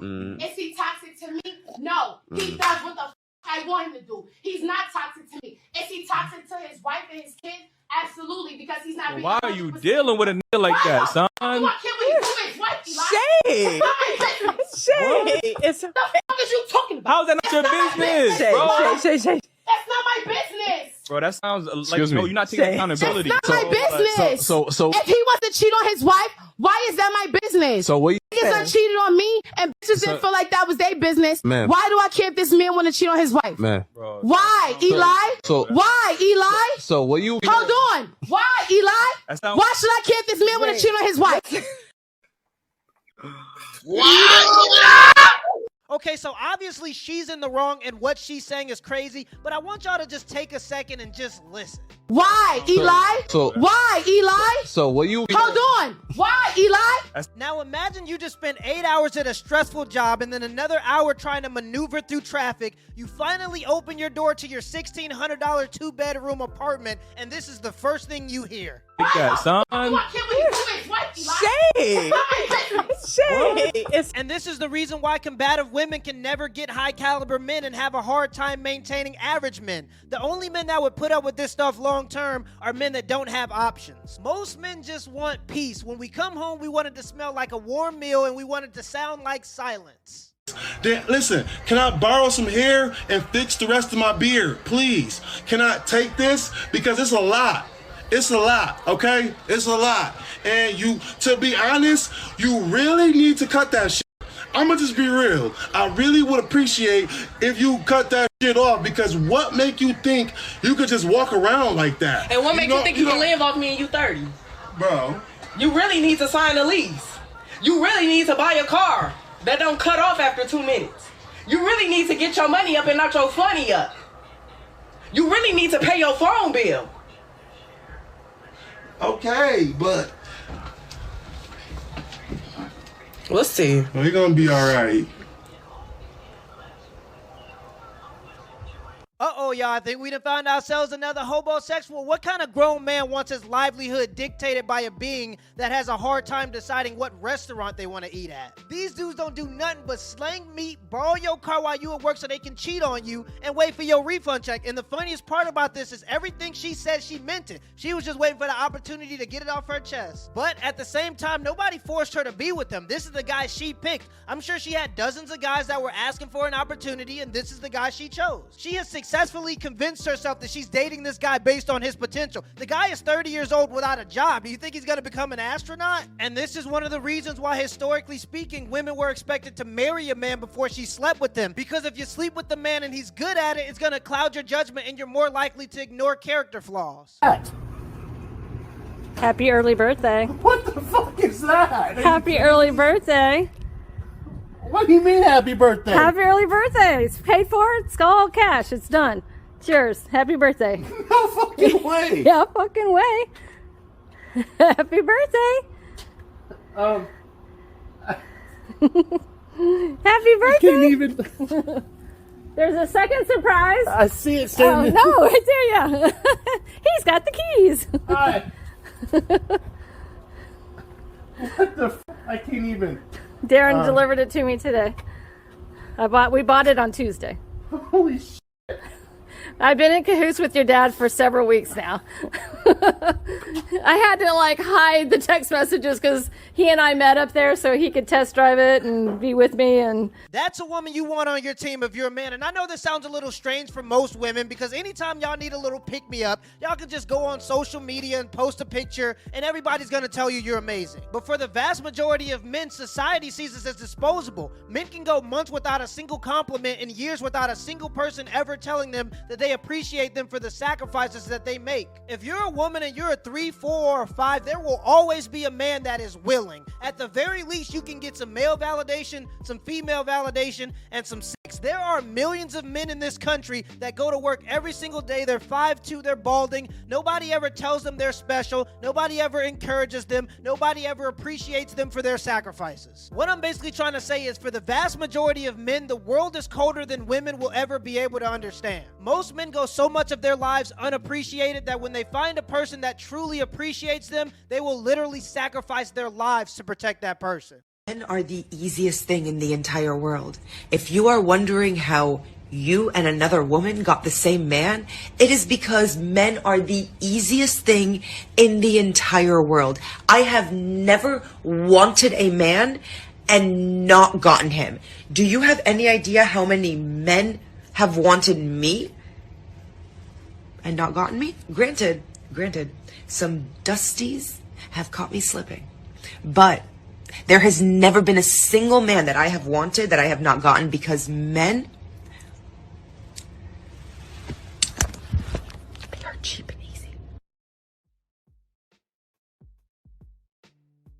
Is he toxic to me? No. He does what the I want him to do. He's not toxic to me. Is he toxic to his wife and his kids? Absolutely, because he's not being. Why are you dealing with a nigga like that, son? You want to kill me to his wife, Eli? Shade. Shade. It's the fuck is you talking about? How's that not your business, bro? Shade. That's not my business. Bro, that sounds like no, you're not taking accountability. That's not my business. So if he wants to cheat on his wife, why is that my business? So what you niggas done cheated on me and bitches didn't feel like that was their business. Man. Why do I care if this man want to cheat on his wife? Man. Bro, why, Eli? Why, Eli? So what you Hold on. Why, Eli? Why should I care if this man want to cheat on his wife? Why? Okay, so obviously she's in the wrong and what she's saying is crazy, but I want y'all to just take a second and just listen. Why, Eli? Why, Eli? So what you Hold on. Why, Eli? Now imagine you just spent 8 hours at a stressful job and then another hour trying to maneuver through traffic. You finally open your door to your $1,600 two-bedroom apartment, and this is the first thing you hear. Take that, son. Shade. Shade. And this is the reason why combative women can never get high caliber men and have a hard time maintaining average men. The only men that would put up with this stuff long term are men that don't have options. Most men just want peace. When we come home, we want it to smell like a warm meal and we want it to sound like silence. Then listen, can I borrow some hair and fix the rest of my beard, please? Can I take this? Because it's a lot. It's a lot, okay? It's a lot. And you, to be honest, you really need to cut that shit. I'ma just be real. I really would appreciate if you cut that shit off, because what make you think you could just walk around like that? And what make you think you can live off me and you 30? Bro. You really need to sign a lease. You really need to buy a car that don't cut off after 2 minutes. You really need to get your money up and not your funny up. You really need to pay your phone bill. Okay, but we'll see. We're gonna be all right. Uh-oh, y'all, I think we done found ourselves another homosexual. What kind of grown man wants his livelihood dictated by a being that has a hard time deciding what restaurant they want to eat at? These dudes don't do nothing but slang meat, borrow your car while you at work so they can cheat on you, and wait for your refund check. And the funniest part about this is everything she said, she meant it. She was just waiting for the opportunity to get it off her chest. But at the same time, nobody forced her to be with them. This is the guy she picked. I'm sure she had dozens of guys that were asking for an opportunity, and this is the guy she chose. She has successfully convinced herself that she's dating this guy based on his potential. The guy is 30 years old without a job. Do you think he's going to become an astronaut? And this is one of the reasons why, historically speaking, women were expected to marry a man before she slept with him. Because if you sleep with the man and he's good at it, it's going to cloud your judgment and you're more likely to ignore character flaws. Happy early birthday. What the fuck is that? Happy early birthday. What do you mean happy birthday? Happy early birthday. It's paid for. It's all cash. It's done. Cheers. Happy birthday. No fucking way. Yeah, fucking way. Happy birthday. Happy birthday. I can't even. There's a second surprise. I see it. Oh, no, right there, yeah. He's got the keys. Hi. What the f? I can't even. Darren delivered it to me today. We bought it on Tuesday. Holy shit. I've been in cahoots with your dad for several weeks now. I had to hide the text messages because he and I met up there so he could test drive it and be with me. And that's a woman you want on your team if you're a man. And I know this sounds a little strange for most women because anytime y'all need a little pick-me-up, y'all can just go on social media and post a picture and everybody's going to tell you you're amazing. But for the vast majority of men, society sees us as disposable. Men can go months without a single compliment and years without a single person ever telling them that they appreciate them for the sacrifices that they make. If you're a woman and you're a 3, 4, or 5, there will always be a man that is willing. At the very least, you can get some male validation, some female validation, and some sex. There are millions of men in this country that go to work every single day. They're 5'2", they're balding. Nobody ever tells them they're special. Nobody ever encourages them. Nobody ever appreciates them for their sacrifices. What I'm basically trying to say is for the vast majority of men, the world is colder than women will ever be able to understand. Most men go so much of their lives unappreciated that when they find a person that truly appreciates them, they will literally sacrifice their lives to protect that person. Men are the easiest thing in the entire world. If you are wondering how you and another woman got the same man, it is because men are the easiest thing in the entire world. I have never wanted a man and not gotten him. Do you have any idea how many men have wanted me and not gotten me? Granted, some dusties have caught me slipping. But there has never been a single man that I have wanted that I have not gotten, because men, they are cheap and easy.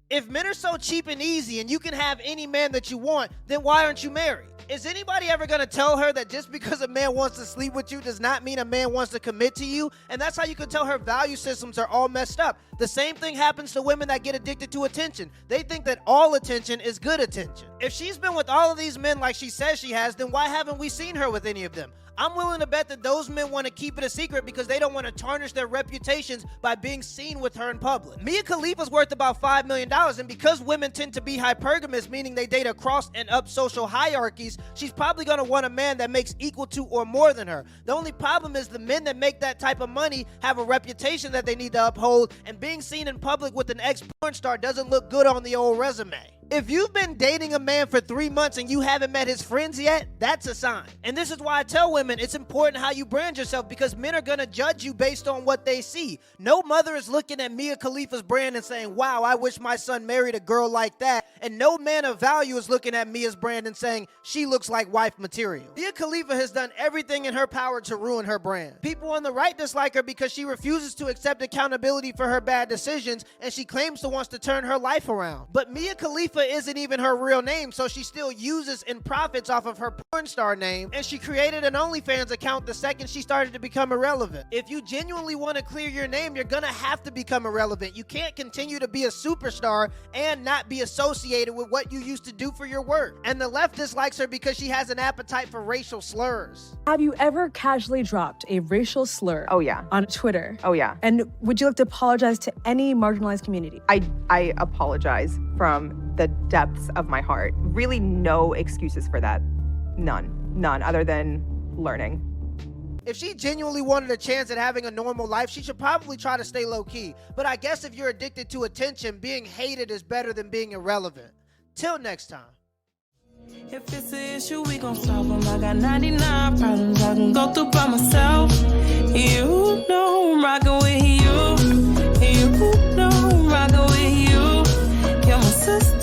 If men are so cheap and easy and you can have any man that you want, then why aren't you married? Is anybody ever going to tell her that just because a man wants to sleep with you does not mean a man wants to commit to you? And that's how you can tell her value systems are all messed up. The same thing happens to women that get addicted to attention. They think that all attention is good attention. If she's been with all of these men like she says she has, then why haven't we seen her with any of them? I'm willing to bet that those men want to keep it a secret because they don't want to tarnish their reputations by being seen with her in public. Mia Khalifa's worth about $5 million, and because women tend to be hypergamous, meaning they date across and up social hierarchies, she's probably going to want a man that makes equal to or more than her. The only problem is the men that make that type of money have a reputation that they need to uphold, and being seen in public with an ex-porn star doesn't look good on the old resume. If you've been dating a man for 3 months and you haven't met his friends yet, that's a sign. And this is why I tell women it's important how you brand yourself, because men are gonna judge you based on what they see. No mother is looking at Mia Khalifa's brand and saying, wow, I wish my son married a girl like that. And no man of value is looking at Mia's brand and saying, she looks like wife material. Mia Khalifa has done everything in her power to ruin her brand. People on the right dislike her because she refuses to accept accountability for her bad decisions, and she claims to wants to turn her life around. But Mia Khalifa isn't even her real name, so she still uses and profits off of her porn star name, and she created an OnlyFans account the second she started to become irrelevant. If you genuinely want to clear your name, you're gonna have to become irrelevant. You can't continue to be a superstar and not be associated with what you used to do for your work. And the left dislikes her because she has an appetite for racial slurs. Have you ever casually dropped a racial slur? Oh yeah. On Twitter? Oh yeah. And would you like to apologize to any marginalized community? I apologize from the depths of my heart. Really no excuses for that. None other than learning. If she genuinely wanted a chance at having a normal life, she should probably try to stay low-key. But I guess if you're addicted to attention, being hated is better than being irrelevant. Till next time. If it's an issue, we gon' solve them. I got 99 problems I can go through by myself. You know I'm rockin' with you. You know I'm rockin' with you. You're my sister.